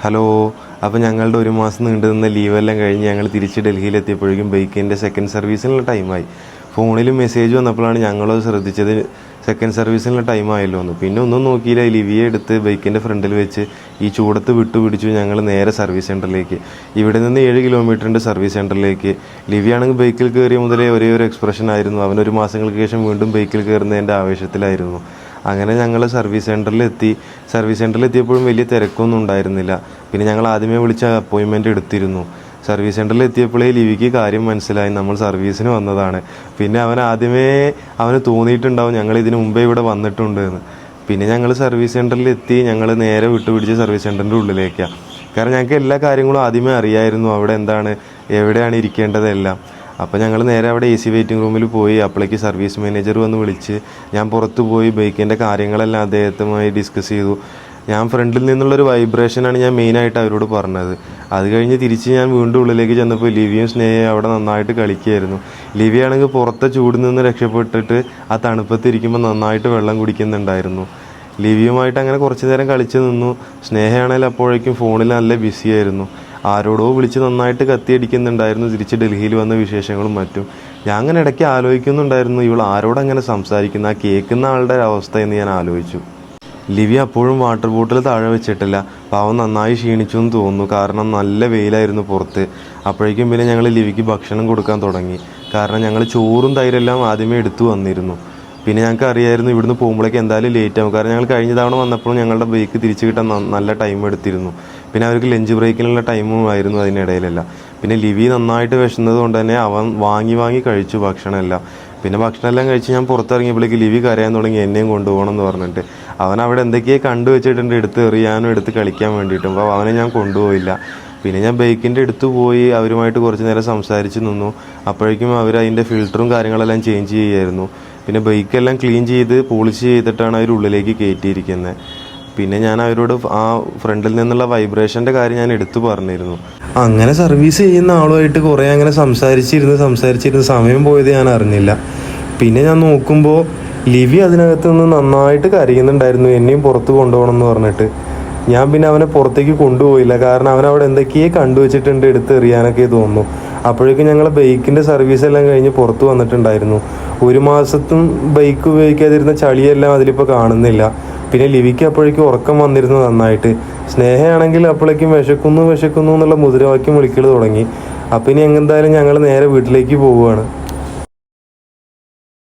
Hello. അപ്പോൾ ഞങ്ങളുടെ ഒരു മാസം നീണ്ടു നിന്ന ലീവെല്ലാം കഴിഞ്ഞ് ഞങ്ങൾ തിരിച്ച് ഡൽഹിയിലെത്തിയപ്പോഴേക്കും ബൈക്കിൻ്റെ സെക്കൻഡ് സർവീസിനുള്ള ടൈമായി. ഫോണിൽ മെസ്സേജ് വന്നപ്പോഴാണ് ഞങ്ങളത് ശ്രദ്ധിച്ചത്, സെക്കൻഡ് സർവീസിനുള്ള ടൈമായല്ലോ എന്ന്. പിന്നെ ഒന്നും നോക്കിയില്ല, ലിവിയെ എടുത്ത് ബൈക്കിൻ്റെ ഫ്രണ്ടിൽ വെച്ച് ഈ ചൂടത്ത് വിട്ടുപിടിച്ചു ഞങ്ങൾ നേരെ സർവീസ് സെൻറ്ററിലേക്ക്. ഇവിടെ നിന്ന് 7 കിലോമീറ്ററിൻ്റെ സർവീസ് സെൻറ്ററിലേക്ക്. ലിവിയാണെങ്കിൽ ബൈക്കിൽ കയറിയ മുതലേ ഒരേ ഒരു എക്സ്പ്രഷൻ ആയിരുന്നു, അവനൊരു മാസങ്ങൾക്ക് ശേഷം വീണ്ടും ബൈക്കിൽ കയറുന്നതിൻ്റെ ആവേശത്തിലായിരുന്നു. അങ്ങനെ ഞങ്ങൾ സർവീസ് സെൻറ്ററിലെത്തിയപ്പോഴും വലിയ തിരക്കൊന്നും ഉണ്ടായിരുന്നില്ല. പിന്നെ ഞങ്ങൾ ആദ്യമേ വിളിച്ച അപ്പോയിൻമെൻറ്റ് എടുത്തിരുന്നു. സർവീസ് സെൻറ്ററിൽ എത്തിയപ്പോഴേ ലിവിക്ക് കാര്യം മനസ്സിലായി, നമ്മൾ സർവീസിന് വന്നതാണ്. പിന്നെ അവന് തോന്നിയിട്ടുണ്ടാവും ഞങ്ങൾ ഇതിനു മുമ്പേ ഇവിടെ വന്നിട്ടുണ്ട് എന്ന്. പിന്നെ ഞങ്ങൾ സർവീസ് സെൻറ്ററിലെത്തി. ഞങ്ങൾ നേരെ വിട്ടുപിടിച്ച് സർവീസ് സെൻറ്ററിൻ്റെ ഉള്ളിലേക്കാണ്. കാരണം ഞങ്ങൾക്ക് എല്ലാ കാര്യങ്ങളും ആദ്യമേ അറിയായിരുന്നു, അവിടെ എന്താണ്, എവിടെയാണ് ഇരിക്കേണ്ടതെല്ലാം. അപ്പോൾ ഞങ്ങൾ നേരെ അവിടെ AC വെയിറ്റിംഗ് റൂമിൽ പോയി. അപ്പോഴേക്ക് സർവീസ് മാനേജർ വന്ന് വിളിച്ച് ഞാൻ പുറത്ത് പോയി ബൈക്കിൻ്റെ കാര്യങ്ങളെല്ലാം അദ്ദേഹത്തുമായി ഡിസ്കസ് ചെയ്തു. ഞാൻ ഫ്രണ്ടിൽ നിന്നുള്ളൊരു വൈബ്രേഷനാണ് ഞാൻ മെയിനായിട്ട് അവരോട് പറഞ്ഞത്. അത് കഴിഞ്ഞ് തിരിച്ച് ഞാൻ വീണ്ടും ഉള്ളിലേക്ക് ചെന്നപ്പോൾ ലിവിയും സ്നേഹയും അവിടെ നന്നായിട്ട് കളിക്കുകയായിരുന്നു. ലിവിയാണെങ്കിൽ പുറത്തെ ചൂടിൽ നിന്ന് രക്ഷപ്പെട്ടിട്ട് ആ തണുപ്പത്തിരിക്കുമ്പോൾ നന്നായിട്ട് വെള്ളം കുടിക്കുന്നുണ്ടായിരുന്നു. ലിവിയുമായിട്ട് അങ്ങനെ കുറച്ച് നേരം കളിച്ച് നിന്നു. സ്നേഹയാണെങ്കിൽ അപ്പോഴേക്കും ഫോണിൽ നല്ല ബിസിയായിരുന്നു, ആരോടോ വിളിച്ച് നന്നായിട്ട് കത്തിയടിക്കുന്നുണ്ടായിരുന്നു തിരിച്ച് ഡൽഹിയിൽ വന്ന വിശേഷങ്ങളും മറ്റും. ഞാൻ അങ്ങനെ ഇടയ്ക്ക് ആലോചിക്കുന്നുണ്ടായിരുന്നു, ഇവൾ ആരോടങ്ങനെ സംസാരിക്കുന്ന, ആ കേൾക്കുന്ന ആളുടെ അവസ്ഥ എന്ന് ഞാൻ ആലോചിച്ചു. ലിവി അപ്പോഴും വാട്ടർ ബോട്ടിൽ താഴെ വെച്ചിട്ടില്ല. പാവം നന്നായി ക്ഷീണിച്ചു എന്ന് തോന്നുന്നു, കാരണം നല്ല വെയിലായിരുന്നു പുറത്ത്. അപ്പോഴേക്കും പിന്നെ ഞങ്ങൾ ലിവിക്ക് ഭക്ഷണം കൊടുക്കാൻ തുടങ്ങി. കാരണം ഞങ്ങൾ ചോറും തൈരെല്ലാം ആദ്യമേ എടുത്തു വന്നിരുന്നു. പിന്നെ ഞങ്ങൾക്ക് അറിയായിരുന്നു ഇവിടുന്ന് പോകുമ്പോഴേക്ക് എന്തായാലും ലേറ്റ് ആകും. കാരണം ഞങ്ങൾ കഴിഞ്ഞ തവണ വന്നപ്പോൾ ഞങ്ങളുടെ ബൈക്ക് തിരിച്ച് കിട്ടാൻ നല്ല ടൈം എടുത്തിരുന്നു. പിന്നെ അവർക്ക് ലഞ്ച് ബ്രേക്കിനുള്ള ടൈമും ആയിരുന്നു അതിനിടയിലല്ല. പിന്നെ ലിവി നന്നായിട്ട് വിശന്നത് കൊണ്ട് തന്നെ അവൻ വാങ്ങി കഴിച്ചു ഭക്ഷണമെല്ലാം. പിന്നെ ഭക്ഷണമെല്ലാം കഴിച്ച് ഞാൻ പുറത്തിറങ്ങിയപ്പോഴേക്ക് ലിവി കരയാൻ തുടങ്ങി, എന്നെയും കൊണ്ടുപോകണം എന്ന് പറഞ്ഞിട്ട്. അവൻ അവിടെ എന്തൊക്കെയോ കണ്ടു വെച്ചിട്ടുണ്ട്, എടുത്ത് എറിയാനും എടുത്ത് കളിക്കാൻ വേണ്ടിയിട്ടും. അപ്പോൾ അവനെ ഞാൻ കൊണ്ടുപോയില്ല. പിന്നെ ഞാൻ ബൈക്കിൻ്റെ അടുത്ത് പോയി അവരുമായിട്ട് കുറച്ച് നേരം സംസാരിച്ച് നിന്നു. അപ്പോഴേക്കും അവർ അതിൻ്റെ ഫിൽറ്ററും കാര്യങ്ങളെല്ലാം ചേഞ്ച് ചെയ്യുമായിരുന്നു. പിന്നെ ബൈക്കെല്ലാം ക്ലീൻ ചെയ്ത് പോളിഷ് ചെയ്തിട്ടാണ് അവർ ഉള്ളിലേക്ക് കയറ്റിയിരിക്കുന്നത്. പിന്നെ ഞാൻ അവരോട് ആ ഫ്രണ്ടിൽ നിന്നുള്ള വൈബ്രേഷൻ്റെ കാര്യം ഞാൻ എടുത്തു പറഞ്ഞിരുന്നു. അങ്ങനെ സർവീസ് ചെയ്യുന്ന ആളുമായിട്ട് കുറേ അങ്ങനെ സംസാരിച്ചിരുന്ന് സമയം പോയത് ഞാൻ അറിഞ്ഞില്ല. പിന്നെ ഞാൻ നോക്കുമ്പോൾ ലിവി അതിനകത്ത് നിന്ന് നന്നായിട്ട് കരയുന്നുണ്ടായിരുന്നു, എന്നെയും പുറത്ത് കൊണ്ടുപോകണം എന്ന് പറഞ്ഞിട്ട്. ഞാൻ പിന്നെ അവനെ പുറത്തേക്ക് കൊണ്ടുപോയില്ല, കാരണം അവനവിടെ എന്തൊക്കെയോ കണ്ടുവച്ചിട്ടുണ്ട്, എടുത്ത് എറിയാനൊക്കെ തോന്നുന്നു. അപ്പോഴേക്കും ഞങ്ങൾ ബൈക്കിൻ്റെ സർവീസ് എല്ലാം കഴിഞ്ഞ് പുറത്ത് വന്നിട്ടുണ്ടായിരുന്നു. ഒരു മാസത്തും ബൈക്ക് ഉപയോഗിക്കാതിരുന്ന ചളിയെല്ലാം അതിലിപ്പോൾ കാണുന്നില്ല. പിന്നെ ലിവിക്ക് അപ്പോഴേക്കും ഉറക്കം വന്നിരുന്നു നന്നായിട്ട്. സ്നേഹയാണെങ്കിൽ അപ്പോഴേക്കും വിശക്കുന്നു എന്നുള്ള മുദ്രാവാക്യം വിളിക്കൽ തുടങ്ങി. അപ്പം ഇനി എന്തായാലും ഞങ്ങൾ നേരെ വീട്ടിലേക്ക് പോവുകയാണ്.